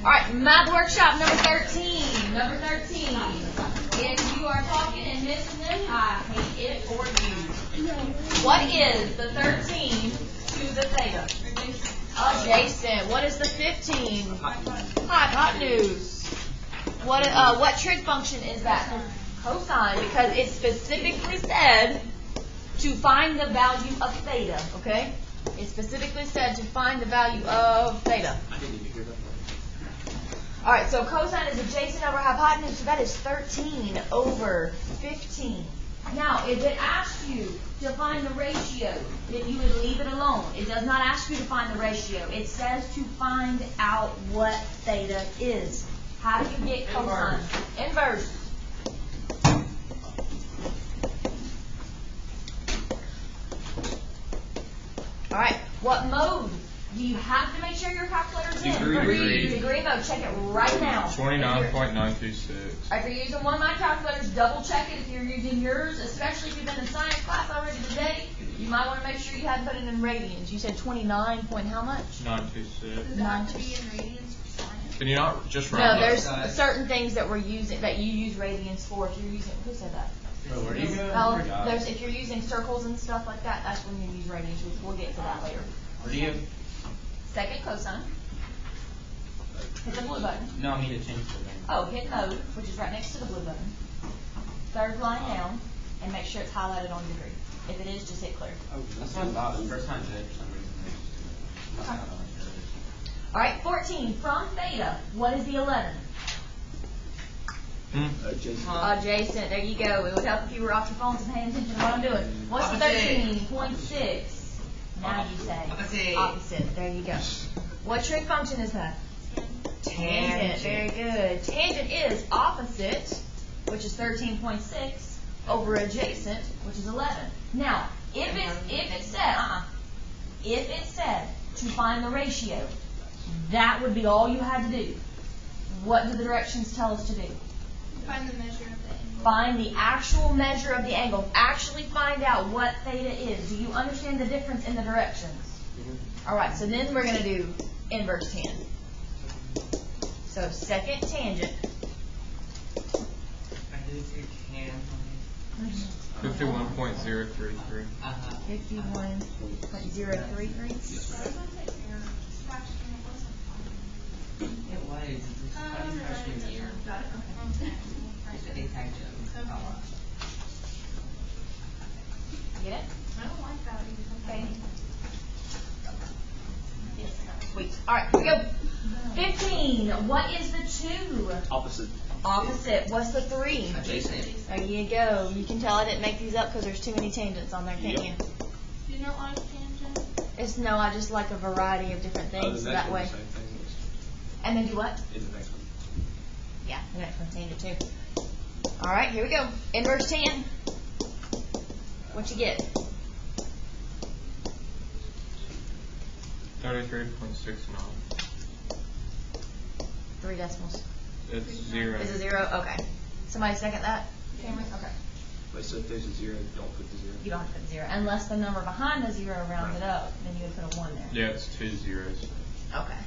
Alright, math workshop number 13. Number 13. If you are talking and missing them, I hate it for you. What is the 13 to the theta? Adjacent. What is the 15? Hypotenuse. What trig function is that? Cosine, because it specifically said to find the value of theta, okay? It specifically said to find the value of theta. I didn't even hear that. Alright, so cosine is adjacent over hypotenuse, so that is 13 over 15. Now, if it asked you to find the ratio, then you would leave it alone. It does not ask you to find the ratio. It says to find out what theta is. How do you get cosine? Inverse. Alright, what mode? You have to make sure your calculator's in. Degree mode. Check it right now. 29.926. If you're using one of my calculators, double check it if you're using yours, especially if you've been in science class already today. You might want to make sure you hadn't put it in radians. You said 29 point how much? 926. Does it have to be in radians for science? Can you not just No, round there's up? certain things that we're using that you use radians for. If you're using, who said that? Where do you go? Well, there's if you're using circles and stuff like that, that's when you use radians. We'll get to that later. Where do you? Second cosine. Hit the blue button. No, I mean to change the name. Oh, hit mode, which is right next to the blue button. Third line down, and make sure it's highlighted on degree. If it is, just hit clear. Oh, that's what I thought. The first time I did it, for some reason. All right, 14. From theta, what is the 11? Adjacent. There you go. It would help if you were off your phones and paying attention to what I'm doing. What's the 13.6? Now you say opposite. There you go. What trig function is that? Tangent. Very good. Tangent is opposite, which is 13.6, over adjacent, which is 11. Now, if it said to find the ratio, that would be all you had to do. What do the directions tell us to do? Find the measure of the angle. Find the actual measure of the angle. Actually find out what theta is. Do you understand the difference in the directions? All right, so then we're going to do inverse tan. So second tangent. 51.033. 51.033. It was. It's freshman year. Got it. Okay. They tagged you. Get it? I don't like that either. Okay. Sweet. All right, here we go. 15. What is the 2? Opposite. Opposite. What's the 3? Adjacent. There you go. You can tell I didn't make these up because there's too many tangents on there, can't Yep. You don't like tangent? you? No, I just like a variety of different things so that way. Same thing. And then do what? In the next one. Yeah, the next one's tangent too. All right, here we go. Inverse tan. What you get? 33.69. 3 decimals. It's 0. Is it 0? Okay. Somebody second that? Cameron? Okay. Wait, so if there's a 0, don't put the 0. You don't have to put 0. Unless the number behind the 0 rounds it up, then you would put a 1 there. Yeah, it's 2 zeros. Okay.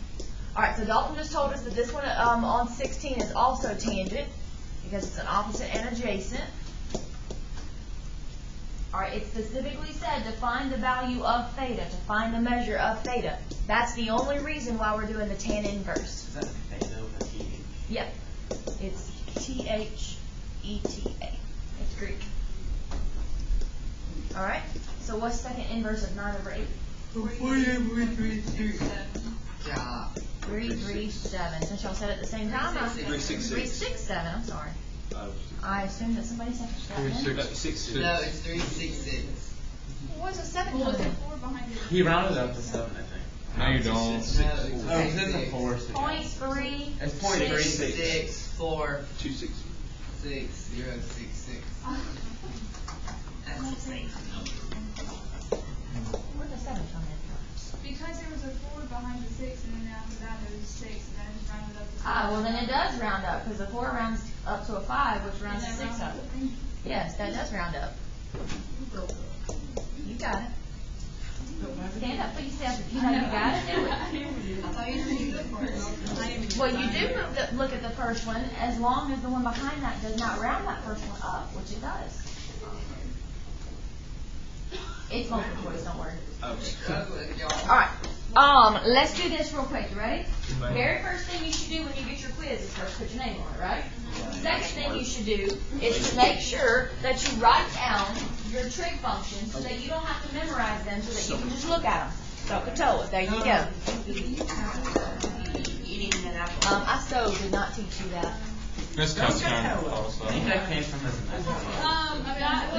All right, so Dalton just told us that this one on 16 is also tangent because it's an opposite and adjacent. All right, it specifically said to find the value of theta, to find the measure of theta. That's the only reason why we're doing the tan inverse. Is that theta with a TH? Yep. It's Theta. It's Greek. All right, so what's second inverse of 9 over 8? 337. Since y'all said it at the same time, 366. 367. I'm sorry. I assumed that somebody said that. 366. No, it's 366. What's a 7 Well, coming is it in? 4 behind it? He rounded up to 7, I think. No, you don't. No, it's in the 4s. 0.3. It's 0.36. 4 260. 6066. That's a safe number. Where'd the 7 come in from? Because there was a 4 behind the 6, and then after that there was 6, and then I just rounded up to 6. Ah, well then it does round up because the 4 rounds up to a 5, which rounds to And 6 then up. round Yes, that does round up. You got it. Stand up for yourself if you know you got it. Do it. I thought you were going to go for it. I am Well, you do look at the first one as long as the one behind that does not round that first one up, which it does. It's multiple choice, don't worry. Alright, let's do this real quick. You ready? Very first thing you should do when you get your quiz is first put your name on it, right? Second thing you should do is to make sure that you write down your trig functions so that you don't have to memorize them, so that you can just look at them. So, there you go. I so did not teach you that. Miss Touchdown also. I think that came from his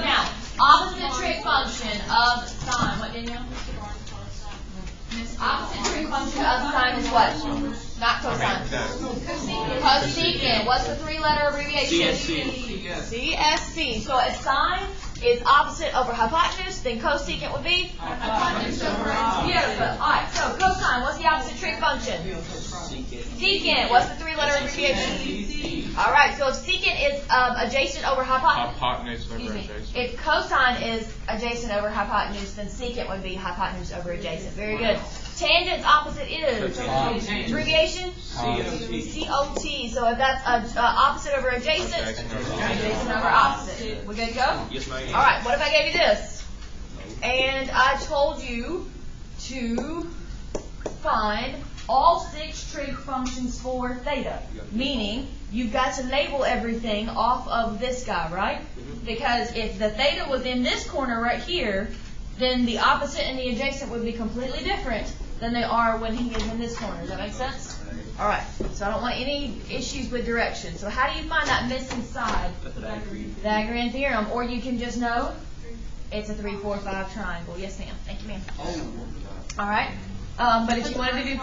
Now, opposite trig function of sine. What, Danielle? Opposite trig function of sine is what? Not cosine. Cosecant. What's the three-letter abbreviation? CSC. So if sine is opposite over hypotenuse, then cosecant would be? Hypotenuse over beautiful. Alright, so cosine, what's the opposite trig function? Secant. What's the three-letter abbreviation? Alright, so if secant is adjacent over hypotenuse. Hypotenuse over adjacent. If cosine is adjacent over hypotenuse, then secant would be hypotenuse over adjacent. Very good. Tangent's opposite is? Abbreviation? COT. So if that's opposite over adjacent, adjacent over opposite. We good to go? Yes, ma'am. Alright, what if I gave you this? And I told you to find all 6 trig functions for theta. Meaning, you've got to label everything off of this guy, right? Because if the theta was in this corner right here, then the opposite and the adjacent would be completely different than they are when he is in this corner. Does that make sense? Alright, so I don't want any issues with direction. So how do you find that missing side? Pythagorean theorem. Or you can just know it's a 3, 4, 5 triangle. Yes, ma'am. Thank you, ma'am. Alright. But if you wanted to do...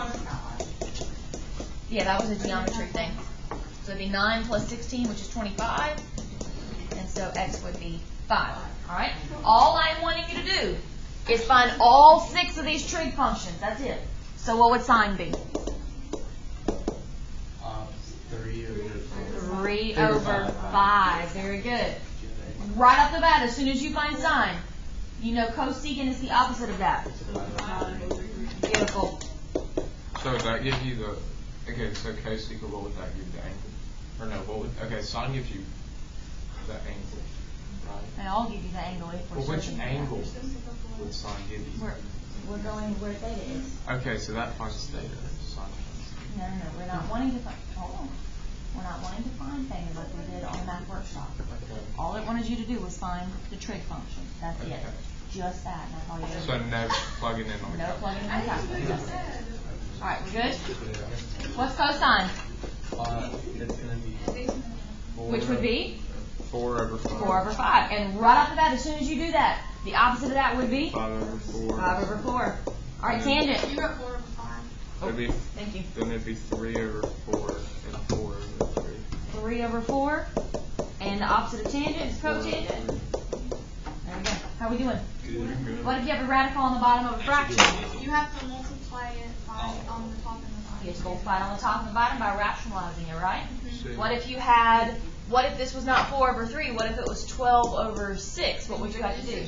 Yeah, that was a geometry thing. So it'd be 9 plus 16, which is 25. And so x would be 5. Alright? All I'm wanting you to do is find all 6 of these trig functions. That's it. So what would sine be? 3 over 5. Very good. Right off the bat, as soon as you find sine, you know cosecant is the opposite of that. Beautiful. So would that give you the, okay, so cosecant, what would that give the angle? Or no, what would, okay, sine gives you the angle, right? And I'll give you the angle if we're Well, which searching for angle that. would sine give you? We're going where theta is. Okay, so that finds theta. Sine. No, we're not wanting to find, hold on. We're not wanting to find theta like we did on the math workshop. Okay. All it wanted you to do was find the trig function. That's it. Okay. Just that. That's all you got to So do. no plugging in on the No calculator. plugging in the calculator. That's it. Alright, we're good? What's cosine? It's going to be Which would be? 4 over 5. 4 over 5. And right after that, as soon as you do that, the opposite of that would be? 5 over 4. 5 over 4. Alright, tangent. You wrote 4 over 5. It'd be, Thank you. then it'd be 3 over 4 and 4 over 3. 3 over 4. And the opposite of tangent is cotangent. There we go. How we doing? Good. What if you have a radical on the bottom of a fraction? You have to multiply it by on the top and the bottom. You just multiply it on the top and the bottom by rationalizing it, right? See. What if you had, what if this was not 4 over 3? What if it was 12 over 6? What would you have to do?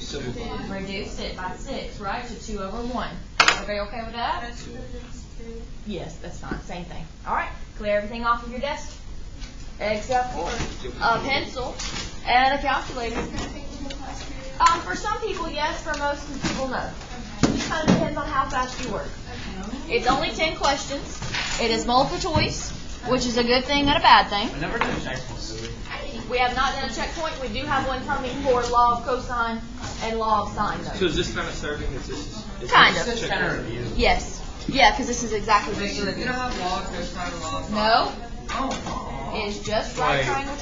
Reduce it by 6, right? To 2 over 1. Everybody okay with that? That's what it is too. Yes, that's fine. Same thing. All right. Clear everything off of your desk except for a pencil and a calculator. For some people, yes. For most people, no. It just kind of depends on how fast you work. It's only 10 questions. It is multiple choice, which is a good thing and a bad thing. I never did a checkpoint, do we? We have not done a checkpoint. We do have one coming for law of cosine and law of sine, though. So is this kind of serving as this? Kind of. Just kind of review. Yes. Yeah, because this is exactly what you're You don't have log, cosine, log. No. Oh. It is just right Like- triangle